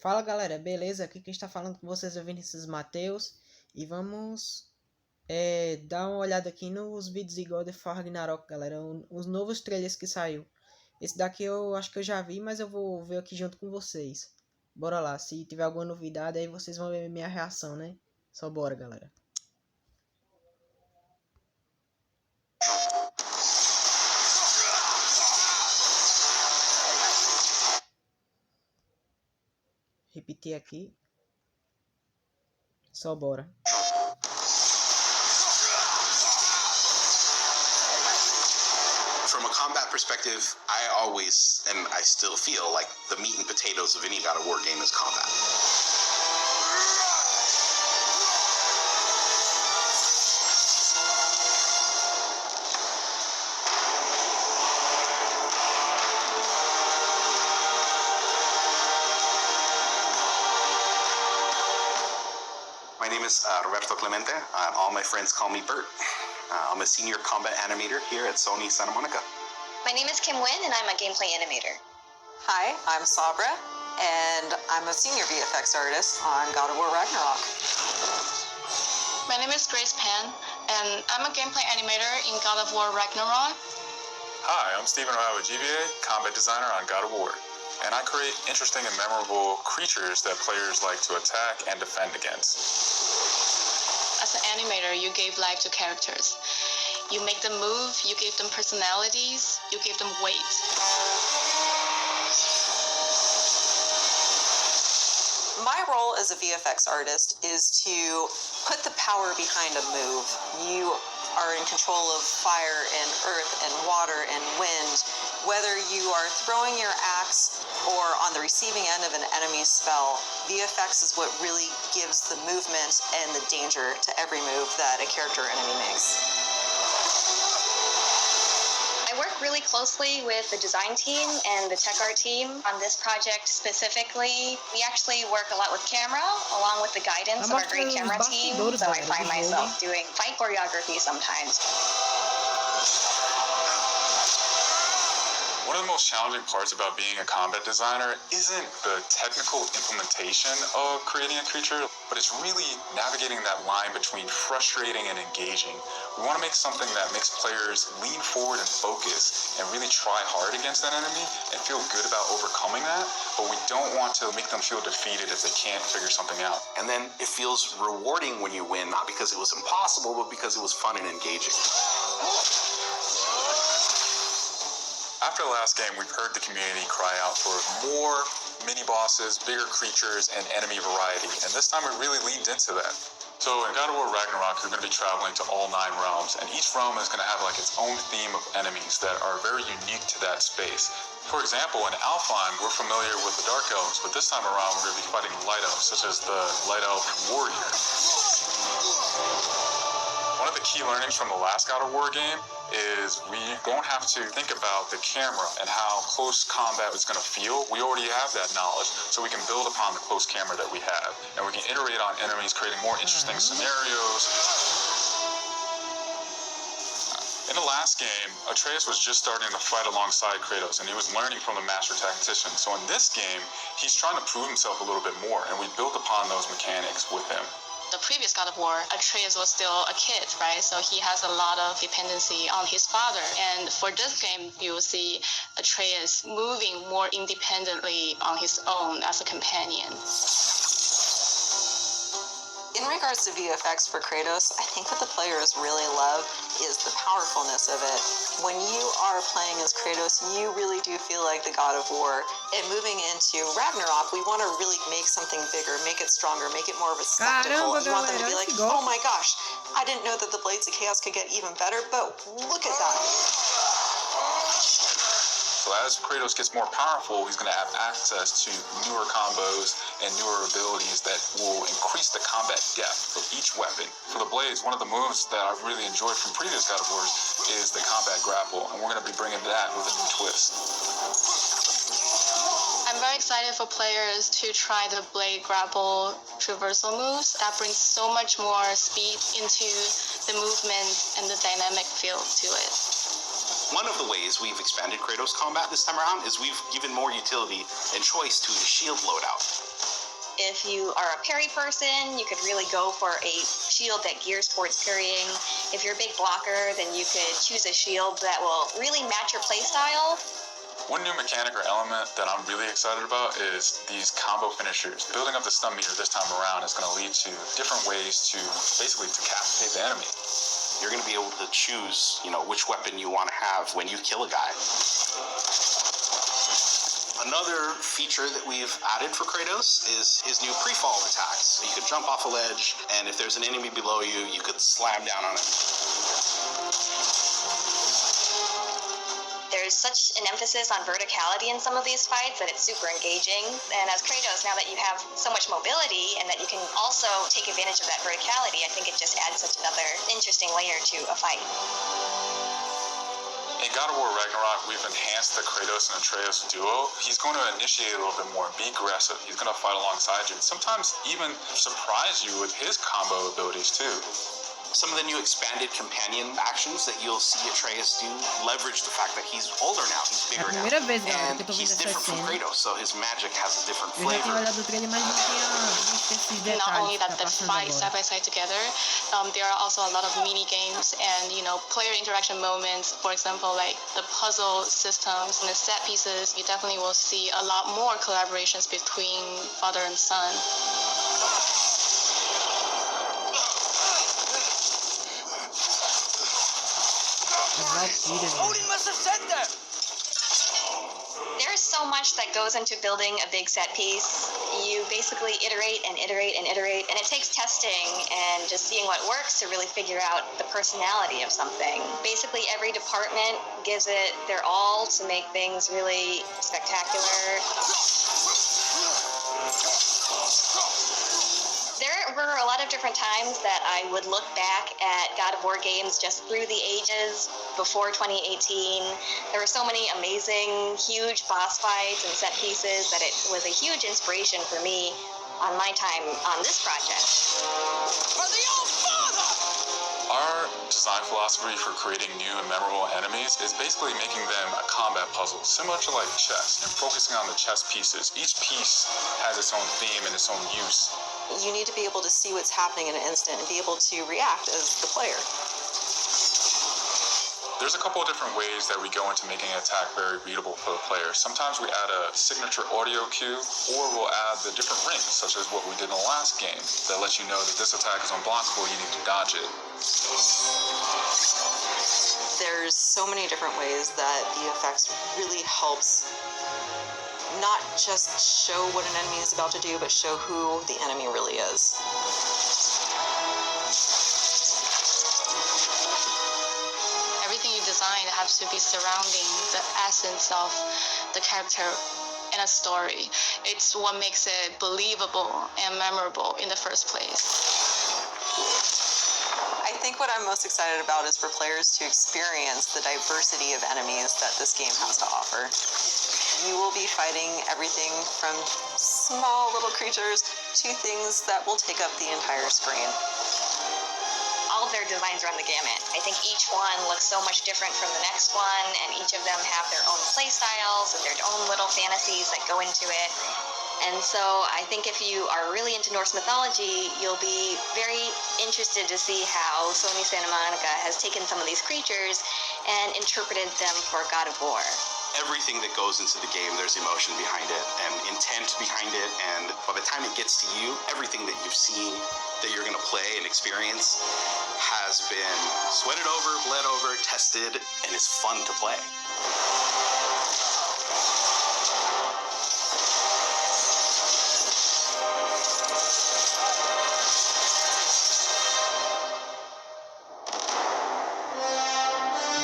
Fala galera, beleza? Aqui quem está falando com vocês é o Vinícius Mateus e vamos dar uma olhada aqui nos vídeos de God of War Ragnarok, galera, os novos trailers que saiu. Esse daqui eu acho que eu já vi, mas eu vou ver aqui junto com vocês. Bora lá, se tiver alguma novidade aí vocês vão ver minha reação, né? Só bora, galera. Repetir aqui. Só bora. From a combat perspective, I always, and I still feel like the meat and potatoes of any God of War game is combat. My name is Roberto Clemente. All my friends call me Bert. I'm a senior combat animator here at Sony Santa Monica. My name is Kim Wynn, and I'm a gameplay animator. Hi, I'm Sabra, and I'm a senior VFX artist on God of War Ragnarok. My name is Grace Pan, and I'm a gameplay animator in God of War Ragnarok. Hi, I'm Stephen Rao with GBA, combat designer on God of War, and I create interesting and memorable creatures that players like to attack and defend against. As an animator, you gave life to characters. You make them move, you give them personalities, you give them weight. My role as a VFX artist is to put the power behind a move. You are in control of fire and earth and water and wind. Whether you are throwing your axe or on the receiving end of an enemy's spell, VFX is what really gives the movement and the danger to every move that a character or enemy makes. I work really closely with the design team and the tech art team on this project specifically. We actually work a lot with camera, along with the guidance of our great camera team, so I find myself doing fight choreography sometimes. One of the most challenging parts about being a combat designer isn't the technical implementation of creating a creature, but it's really navigating that line between frustrating and engaging. We want to make something that makes players lean forward and focus and really try hard against that enemy and feel good about overcoming that, but we don't want to make them feel defeated if they can't figure something out. And then it feels rewarding when you win, not because it was impossible, but because it was fun and engaging. After the last game, we've heard the community cry out for more mini-bosses, bigger creatures, and enemy variety, and this time we really leaned into that. So in God of War Ragnarok, you're going to be traveling to all 9 realms, and each realm is going to have like its own theme of enemies that are very unique to that space. For example, in Alfheim, we're familiar with the Dark Elves, but this time around we're going to be fighting Light Elves, such as the Light Elf Warrior. One of the key learnings from the last God of War game is we don't have to think about the camera and how close combat is going to feel. We already have that knowledge, so we can build upon the close camera that we have, and we can iterate on enemies, creating more interesting scenarios. In the last game, Atreus was just starting to fight alongside Kratos, and he was learning from the master tactician. So in this game, he's trying to prove himself a little bit more, and we built upon those mechanics with him. The previous God of War, Atreus was still a kid, right? So he has a lot of dependency on his father. And for this game, you will see Atreus moving more independently on his own as a companion. In regards to VFX for Kratos, I think what the players really love is the powerfulness of it. When you are playing as Kratos, you really do feel like the God of War. And moving into Ragnarok, we want to really make something bigger, make it stronger, make it more of a spectacle. You want them to be like, oh my gosh, I didn't know that the Blades of Chaos could get even better, but look at that. So as Kratos gets more powerful, he's going to have access to newer combos and newer abilities that will increase the combat depth of each weapon. For the Blades, one of the moves that I've really enjoyed from previous God of Wars is the combat grapple, and we're going to be bringing that with a new twist. I'm very excited for players to try the blade grapple traversal moves. That brings so much more speed into the movement and the dynamic feel to it. One of the ways we've expanded Kratos combat this time around is we've given more utility and choice to the shield loadout. If you are a parry person, you could really go for a shield that gears towards parrying. If you're a big blocker, then you could choose a shield that will really match your playstyle. One new mechanic or element that I'm really excited about is these combo finishers. Building up the stun meter this time around is going to lead to different ways to basically decapitate the enemy. You're going to be able to choose, which weapon you want to have when you kill a guy. Another feature that we've added for Kratos is his new pre-fall attacks. You could jump off a ledge, and if there's an enemy below you, you could slam down on it. There's such an emphasis on verticality in some of these fights that it's super engaging. And as Kratos, now that you have so much mobility and that you can also take advantage of that verticality, I think it just adds such another interesting layer to a fight. In God of War Ragnarok, we've enhanced the Kratos and Atreus duo. He's going to initiate a little bit more, be aggressive. He's going to fight alongside you, and sometimes even surprise you with his combo abilities too. Some of the new expanded companion actions that you'll see Atreus do leverage the fact that he's older now, he's bigger now, primeira vez, galera, and que eu tô vendo he's essa different from cena. Kratos, so his magic has a different Eu já tinha flavor. olhado o trailer, mas não tinha visto esses detalhes. Not only that que tá the passando fight side agora. by side together, there are also a lot of mini games and player interaction moments. For example, like the puzzle systems and the set pieces. You definitely will see a lot more collaborations between father and son. There's so much that goes into building a big set piece. You basically iterate and iterate and iterate, and it takes testing and just seeing what works to really figure out the personality of something. Basically, every department gives it their all to make things really spectacular. There were a lot of different times that I would look back at God of War games just through the ages before 2018. There were so many amazing, huge boss fights and set pieces that it was a huge inspiration for me on my time on this project. For the old father! Our design philosophy for creating new and memorable enemies is basically making them a combat puzzle, similar to like chess, and focusing on the chess pieces. Each piece has its own theme and its own use. You need to be able to see what's happening in an instant and be able to react as the player. There's a couple of different ways that we go into making an attack very readable for the player. Sometimes we add a signature audio cue, or we'll add the different rings, such as what we did in the last game, that lets you know that this attack is unblockable, you need to dodge it. There's so many different ways that VFX really helps not just show what an enemy is about to do, but show who the enemy really is. Everything you design has to be surrounding the essence of the character in a story. It's what makes it believable and memorable in the first place. I think what I'm most excited about is for players to experience the diversity of enemies that this game has to offer. You will be fighting everything from small little creatures to things that will take up the entire screen. All of their designs run the gamut. I think each one looks so much different from the next one, and each of them have their own play styles and their own little fantasies that go into it. And so I think if you are really into Norse mythology, you'll be very interested to see how Sony Santa Monica has taken some of these creatures and interpreted them for God of War. Everything that goes into the game, there's emotion behind it and intent behind it, and by the time it gets to you, everything that you've seen that you're going to play and experience has been sweated over, bled over, tested, and is fun to play.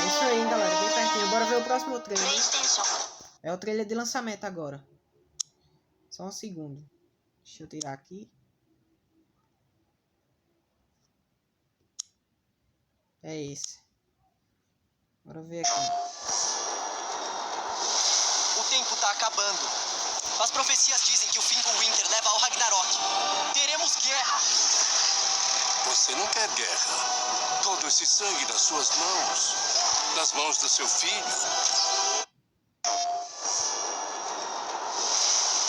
É isso aí, galera, bem pertinho. Bora ver o próximo trailer. É o trailer de lançamento agora. Só um segundo. Deixa eu tirar aqui. É esse. Bora ver aqui. O tempo tá acabando. As profecias dizem que o fim do Winter leva ao Ragnarok. Teremos guerra. Você não quer guerra. Todo esse sangue nas suas mãos. Nas mãos do seu filho.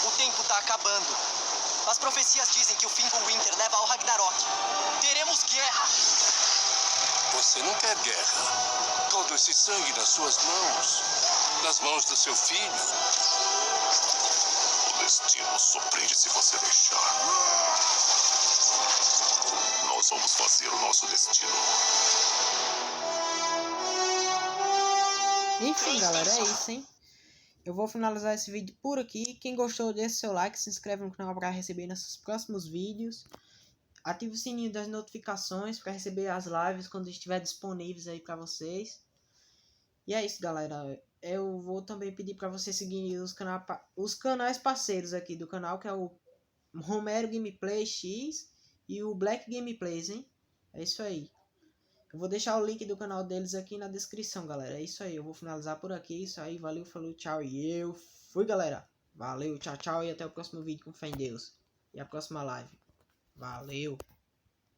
O tempo tá acabando. As profecias dizem que o fim do Winter leva ao Ragnarok. Teremos guerra. Você não quer guerra. Todo esse sangue nas suas mãos. Nas mãos do seu filho. O destino surpreende se você deixar. Nós vamos fazer o nosso destino. Enfim, galera, é isso, hein? Eu vou finalizar esse vídeo por aqui. Quem gostou, deixe seu like, se inscreve no canal para receber nossos próximos vídeos. Ative o sininho das notificações para receber as lives quando estiver disponíveis aí para vocês. E é isso, galera. Eu vou também pedir para vocês seguirem os canais parceiros aqui do canal, que é o Romero Gameplay X e o Black Gameplays, hein? É isso aí. Eu vou deixar o link do canal deles aqui na descrição, galera. É isso aí. Eu vou finalizar por aqui. Isso aí. Valeu, falou, tchau. E eu fui, galera. Valeu, tchau, tchau. E até o próximo vídeo com fé em Deus. E a próxima live. Valeu.